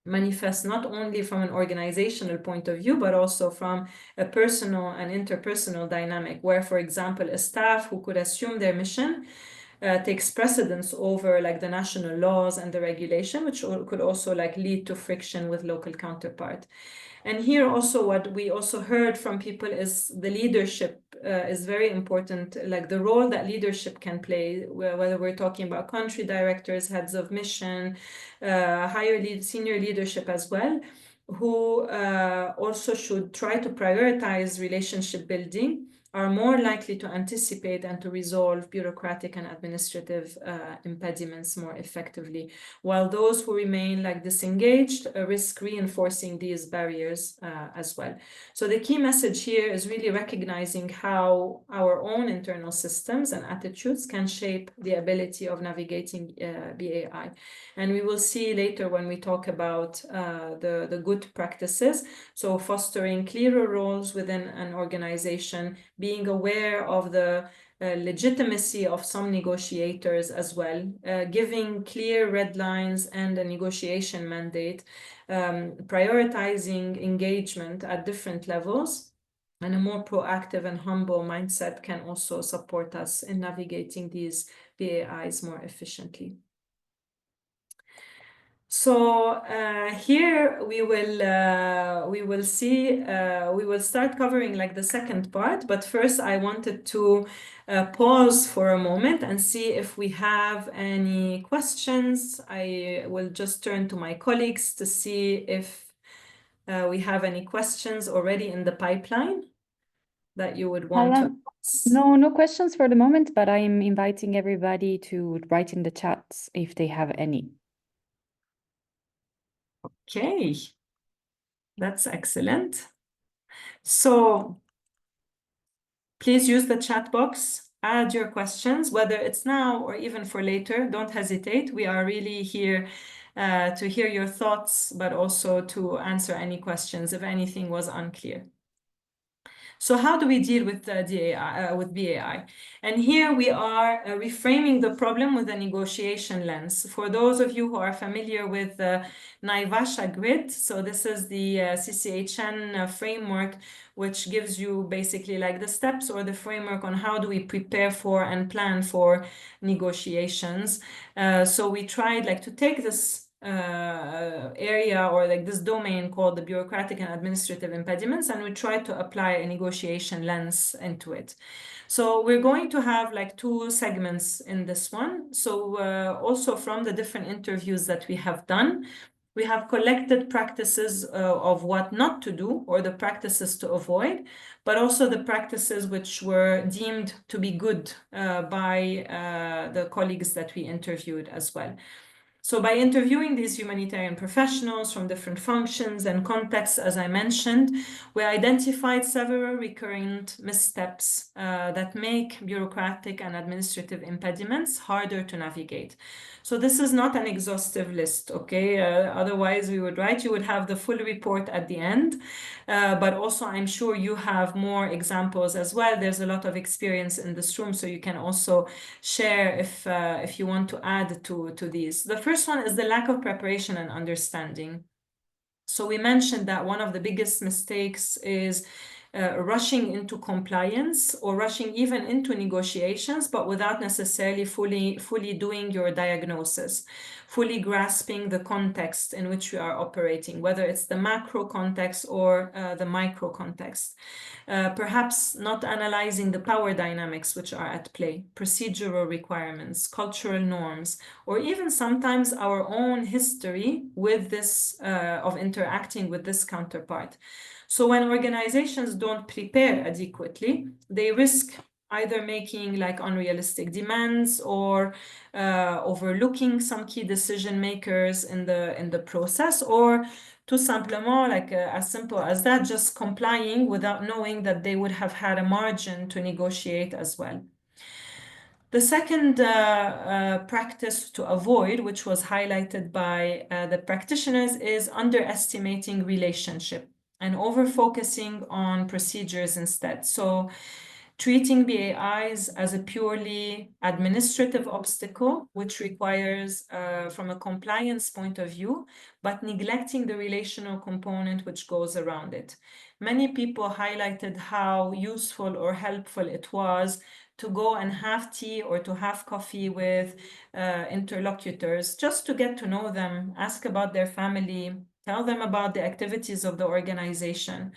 manifest not only from an organizational point of view, but also from a personal and interpersonal dynamic, where, for example, a staff who could assume their mission takes precedence over like the national laws and the regulation, which could also like lead to friction with local counterpart. And here also what we also heard from people is the leadership is very important, like the role that leadership can play, whether we're talking about country directors, heads of mission, senior leadership as well, who also should try to prioritize relationship building, are more likely to anticipate and to resolve bureaucratic and administrative impediments more effectively, while those who remain like disengaged risk reinforcing these barriers as well. So the key message here is really recognizing how our own internal systems and attitudes can shape the ability of navigating BAI. And we will see later when we talk about the good practices, so fostering clearer roles within an organization, being aware of the legitimacy of some negotiators as well, giving clear red lines and a negotiation mandate, prioritizing engagement at different levels, and a more proactive and humble mindset can also support us in navigating these BAIs more efficiently. So here we will start covering like the second part, but first I wanted to pause for a moment and see if we have any questions. I will just turn to my colleagues to see if we have any questions already in the pipeline that you would want to ask. No questions for the moment, but I'm inviting everybody to write in the chats if they have any. Okay, that's excellent. So please use the chat box, add your questions, whether it's now or even for later. Don't hesitate. We are really here to hear your thoughts, but also to answer any questions if anything was unclear. So how do we deal with with BAI? And here we are reframing the problem with a negotiation lens. For those of you who are familiar with the Naivasha grid, so this is the CCHN framework, which gives you basically like the steps or the framework on how do we prepare for and plan for negotiations. So we tried like to take this area or like this domain called the bureaucratic and administrative impediments, and we try to apply a negotiation lens into it. So we're going to have like two segments in this one. So also from the different interviews that we have done, we have collected practices of what not to do or the practices to avoid, but also the practices which were deemed to be good by the colleagues that we interviewed as well. So by interviewing these humanitarian professionals from different functions and contexts, as I mentioned, we identified several recurrent missteps that make bureaucratic and administrative impediments harder to navigate. So this is not an exhaustive list, okay? Otherwise, we would write, you would have the full report at the end. But also, I'm sure you have more examples as well. There's a lot of experience in this room, so you can also share if you want to add to these. The first one is the lack of preparation and understanding. So we mentioned that one of the biggest mistakes is rushing into compliance or rushing even into negotiations, but without necessarily fully doing your diagnosis, fully grasping the context in which we are operating, whether it's the macro context or the micro context. Perhaps not analyzing the power dynamics which are at play, procedural requirements, cultural norms, or even sometimes our own history with this, of interacting with this counterpart. So when organizations don't prepare adequately, they risk either making like unrealistic demands or overlooking some key decision makers in the process, or tout simplement, like as simple as that, just complying without knowing that they would have had a margin to negotiate as well. The second practice to avoid, which was highlighted by the practitioners, is underestimating relationship and over-focusing on procedures instead. So treating BAIs as a purely administrative obstacle, which requires, from a compliance point of view, but neglecting the relational component which goes around it. Many people highlighted how useful or helpful it was to go and have tea or to have coffee with interlocutors, just to get to know them, ask about their family, tell them about the activities of the organization.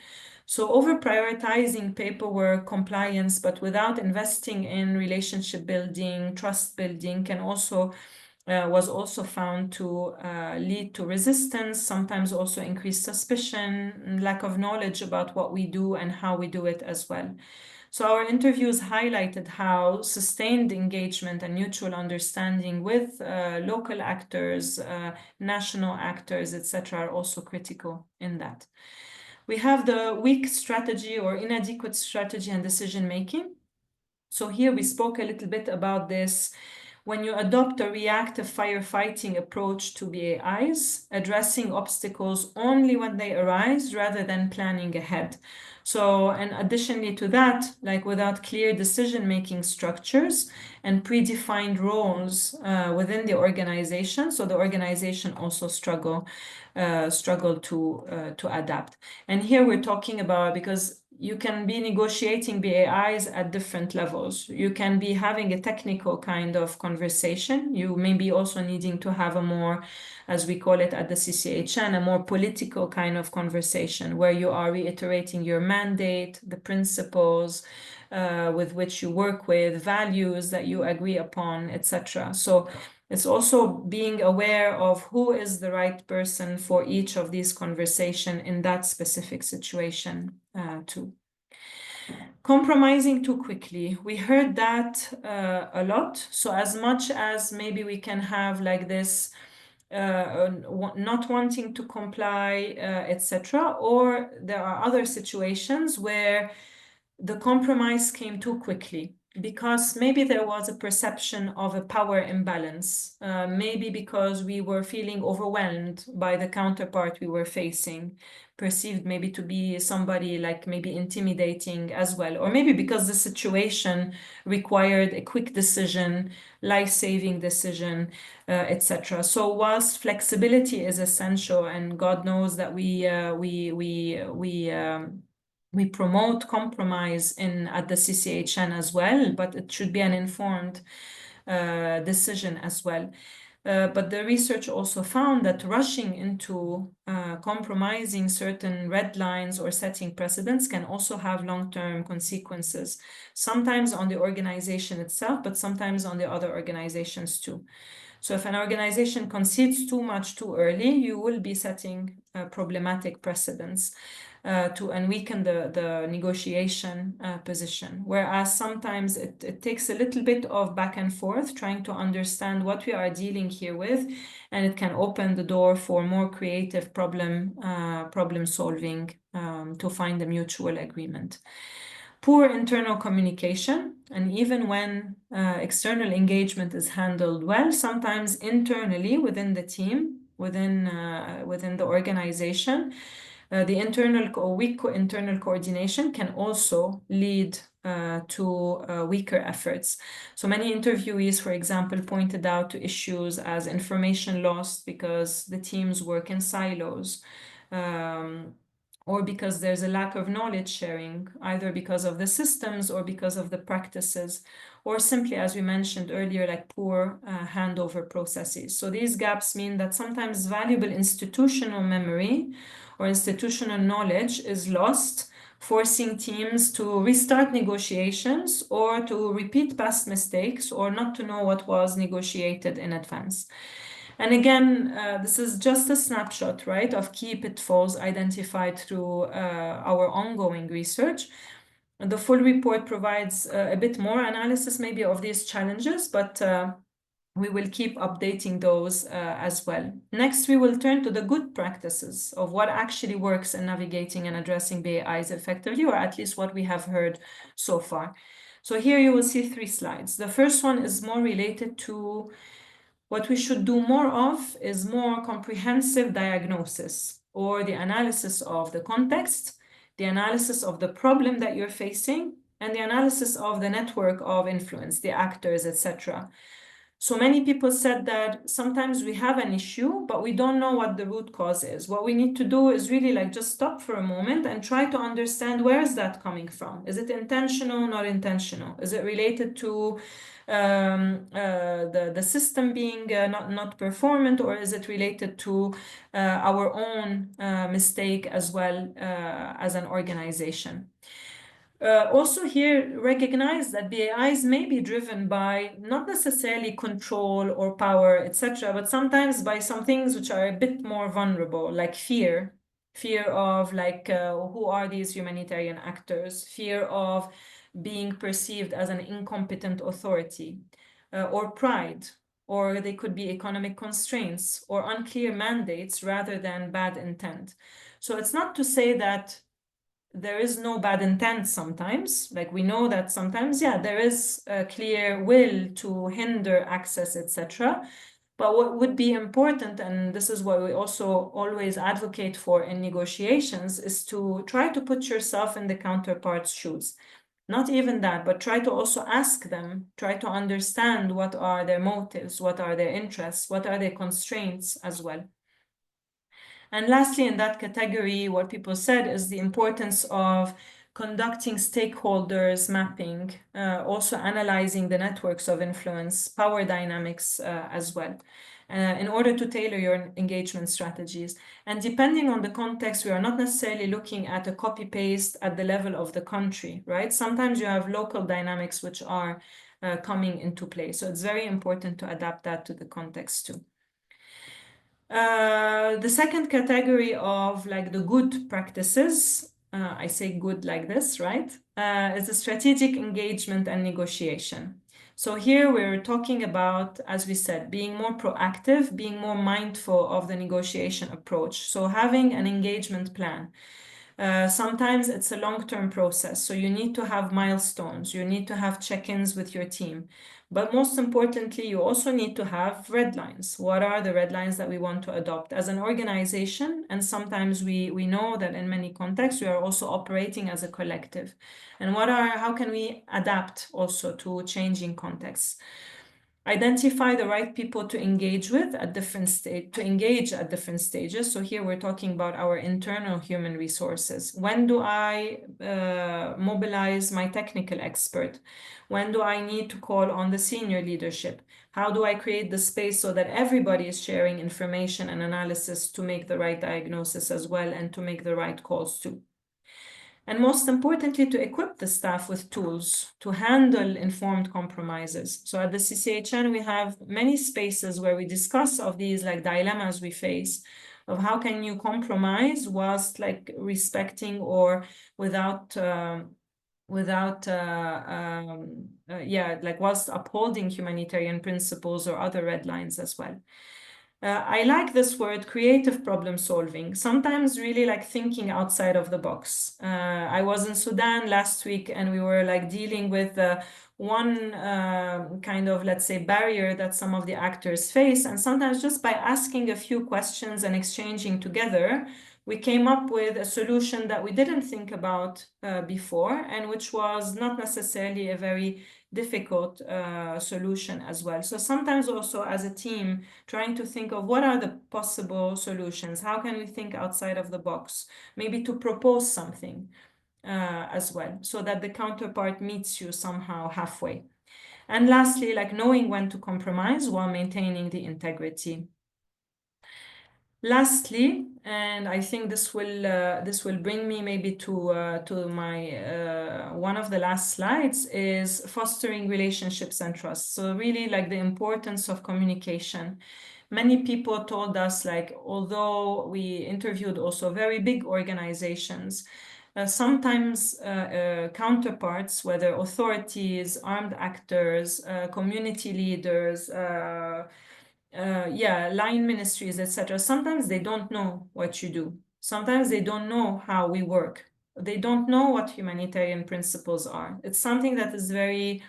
So over prioritizing paperwork, compliance, but without investing in relationship building, trust building, can also was also found to lead to resistance, sometimes also increased suspicion, lack of knowledge about what we do and how we do it as well. So our interviews highlighted how sustained engagement and mutual understanding with local actors, national actors, etc., are also critical in that. We have the weak strategy or inadequate strategy and decision making. So here we spoke a little bit about this. When you adopt a reactive firefighting approach to BAIs, addressing obstacles only when they arise rather than planning ahead. So, and additionally to that, like without clear decision-making structures and predefined roles within the organization, so the organization also struggle to adapt. And here we're talking about, because you can be negotiating BAIs at different levels. You can be having a technical kind of conversation. You may be also needing to have a more, as we call it at the CCHN, a more political kind of conversation where you are reiterating your mandate, the principles with which you work with, values that you agree upon, etc. So it's also being aware of who is the right person for each of these conversations in that specific situation too. Compromising too quickly. We heard that a lot. So as much as maybe we can have like this not wanting to comply, etc., or there are other situations where the compromise came too quickly because maybe there was a perception of a power imbalance, maybe because we were feeling overwhelmed by the counterpart we were facing, perceived maybe to be somebody like maybe intimidating as well, or maybe because the situation required a quick decision, life-saving decision, etc. So whilst flexibility is essential, and God knows that we promote compromise at the CCHN as well, but it should be an informed decision as well. But the research also found that rushing into compromising certain red lines or setting precedents can also have long-term consequences, sometimes on the organization itself, but sometimes on the other organizations too. So if an organization concedes too much too early, you will be setting problematic precedents and weaken the negotiation position. Whereas sometimes it takes a little bit of back and forth, trying to understand what we are dealing here with, and it can open the door for more creative problem solving to find a mutual agreement. Poor internal communication, and even when external engagement is handled well, sometimes internally within the team, within the organization, the weak internal coordination can also lead to weaker efforts. So many interviewees, for example, pointed out to issues as information loss because the teams work in silos, or because there's a lack of knowledge sharing, either because of the systems or because of the practices, or simply, as we mentioned earlier, like poor handover processes. So these gaps mean that sometimes valuable institutional memory or institutional knowledge is lost, forcing teams to restart negotiations or to repeat past mistakes or not to know what was negotiated in advance. And again, this is just a snapshot, right, of key pitfalls identified through our ongoing research. The full report provides a bit more analysis maybe of these challenges, but we will keep updating those as well. Next, we will turn to the good practices of what actually works in navigating and addressing BAIs effectively, or at least what we have heard so far. So here you will see 3 slides. The first one is more related to what we should do more of is more comprehensive diagnosis or the analysis of the context, the analysis of the problem that you're facing, and the analysis of the network of influence, the actors, etc. So many people said that sometimes we have an issue, but we don't know what the root cause is. What we need to do is really like just stop for a moment and try to understand where is that coming from? Is it intentional, not intentional? Is it related to the system being not performant, or is it related to our own mistake as well as an organization? Also here, recognize that BAIs may be driven by not necessarily control or power, etc., but sometimes by some things which are a bit more vulnerable, like fear of like who are these humanitarian actors, fear of being perceived as an incompetent authority, or pride, or they could be economic constraints or unclear mandates rather than bad intent. So it's not to say that there is no bad intent sometimes. Like we know that sometimes, yeah, there is a clear will to hinder access, etc. But what would be important, and this is what we also always advocate for in negotiations, is to try to put yourself in the counterpart's shoes. Not even that, but try to also ask them, try to understand what are their motives, what are their interests, what are their constraints as well. And lastly, in that category, what people said is the importance of conducting stakeholders mapping, also analyzing the networks of influence, power dynamics as well, in order to tailor your engagement strategies. And depending on the context, we are not necessarily looking at a copy-paste at the level of the country, right? Sometimes you have local dynamics which are coming into play. So it's very important to adapt that to the context too. The second category of like the good practices, I say good like this, right? Is the strategic engagement and negotiation. So here we're talking about, as we said, being more proactive, being more mindful of the negotiation approach. So having an engagement plan. Sometimes it's a long-term process, so you need to have milestones, you need to have check-ins with your team. But most importantly, you also need to have red lines. What are the red lines that we want to adopt as an organization? And sometimes we know that in many contexts, we are also operating as a collective. And how can we adapt also to changing contexts? Identify the right people to engage with at different stages. So here we're talking about our internal human resources. When do I mobilize my technical expert? When do I need to call on the senior leadership? How do I create the space so that everybody is sharing information and analysis to make the right diagnosis as well and to make the right calls too? And most importantly, to equip the staff with tools to handle informed compromises. So at the CCHN, we have many spaces where we discuss of these like dilemmas we face of how can you compromise whilst like respecting or without whilst upholding humanitarian principles or other red lines as well. I like this word, creative problem solving, sometimes really like thinking outside of the box. I was in Sudan last week and we were like dealing with one kind of, let's say, barrier that some of the actors face. And sometimes just by asking a few questions and exchanging together, we came up with a solution that we didn't think about before and which was not necessarily a very difficult solution as well. So sometimes also as a team, trying to think of what are the possible solutions? How can we think outside of the box? Maybe to propose something as well, so that the counterpart meets you somehow halfway. And lastly, like knowing when to compromise while maintaining the integrity. Lastly, and I think this will bring me maybe to my one of the last slides, is fostering relationships and trust. So really like the importance of communication. Many people told us, like, although we interviewed also very big organizations, sometimes counterparts, whether authorities, armed actors, community leaders, line ministries, etc. Sometimes they don't know what you do. Sometimes they don't know how we work. They don't know what humanitarian principles are. It's something that is very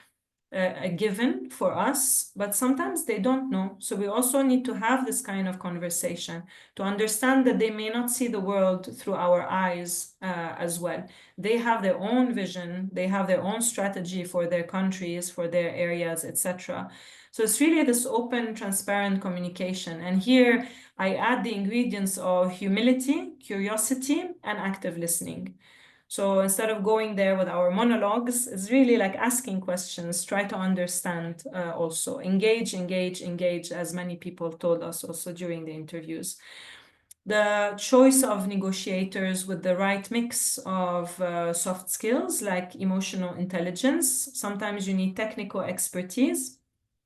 a given for us, but sometimes they don't know. So we also need to have this kind of conversation to understand that they may not see the world through our eyes as well. They have their own vision, they have their own strategy for their countries, for their areas, etc. So it's really this open, transparent communication. And here I add the ingredients of humility, curiosity, and active listening. So instead of going there with our monologues, it's really like asking questions, try to understand also, engage, as many people told us also during the interviews. The choice of negotiators with the right mix of soft skills like emotional intelligence. Sometimes you need technical expertise.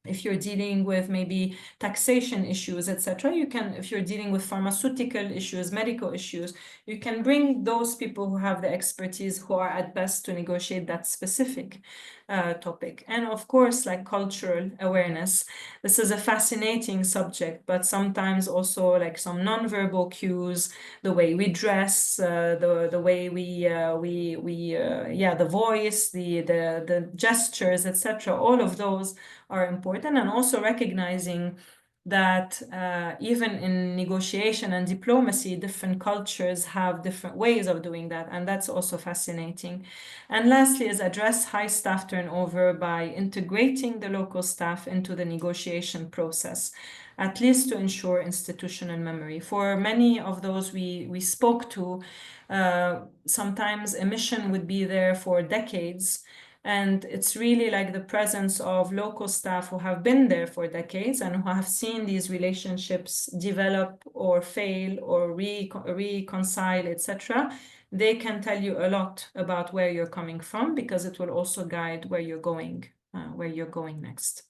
If you're dealing with maybe taxation issues, etc., you can, if you're dealing with pharmaceutical issues, medical issues, you can bring those people who have the expertise, who are at best to negotiate that specific topic. And of course, like cultural awareness. This is a fascinating subject, but sometimes also like some nonverbal cues, the way we dress, the way the voice, the gestures, etc. All of those are important, and also recognizing that even in negotiation and diplomacy, different cultures have different ways of doing that, and that's also fascinating. And lastly is address high staff turnover by integrating the local staff into the negotiation process, at least to ensure institutional memory. For many of those we spoke to, sometimes a mission would be there for decades, and it's really like the presence of local staff who have been there for decades and who have seen these relationships develop or fail or reconcile, etc. They can tell you a lot about where you're coming from, because it will also guide where you're going next.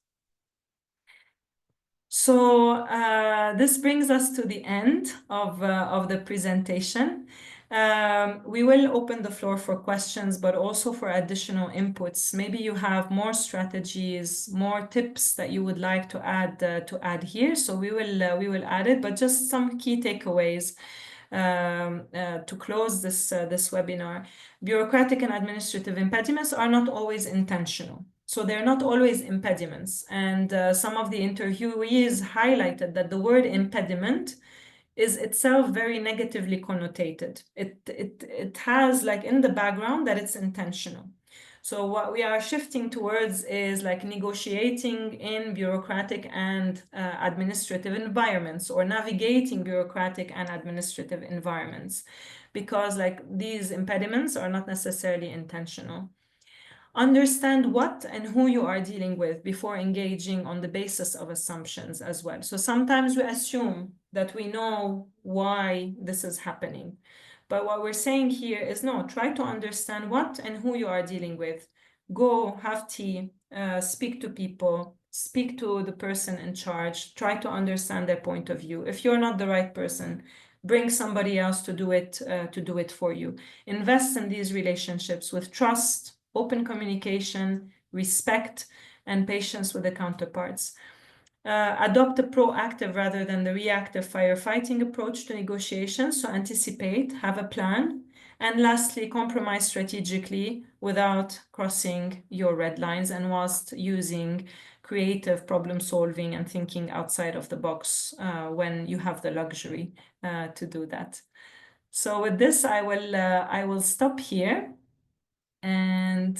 So this brings us to the end of the presentation. We will open the floor for questions, but also for additional inputs. Maybe you have more strategies, more tips that you would like to add here. So we will add it, but just some key takeaways to close this webinar. Bureaucratic and administrative impediments are not always intentional. So they're not always impediments. And some of the interviewees highlighted that the word impediment is itself very negatively connotated. It has like in the background that it's intentional. So what we are shifting towards is like negotiating in bureaucratic and administrative environments, or navigating bureaucratic and administrative environments, because like these impediments are not necessarily intentional. Understand what and who you are dealing with before engaging on the basis of assumptions as well. So sometimes we assume that we know why this is happening. But what we're saying here is no, try to understand what and who you are dealing with. Go have tea, speak to people, speak to the person in charge, try to understand their point of view. If you're not the right person, bring somebody else to do it for you. Invest in these relationships with trust, open communication, respect, and patience with the counterparts. Adopt a proactive rather than the reactive firefighting approach to negotiations. So anticipate, have a plan. And lastly, compromise strategically without crossing your red lines, and whilst using creative problem solving and thinking outside of the box when you have the luxury to do that. So with this, I will stop here and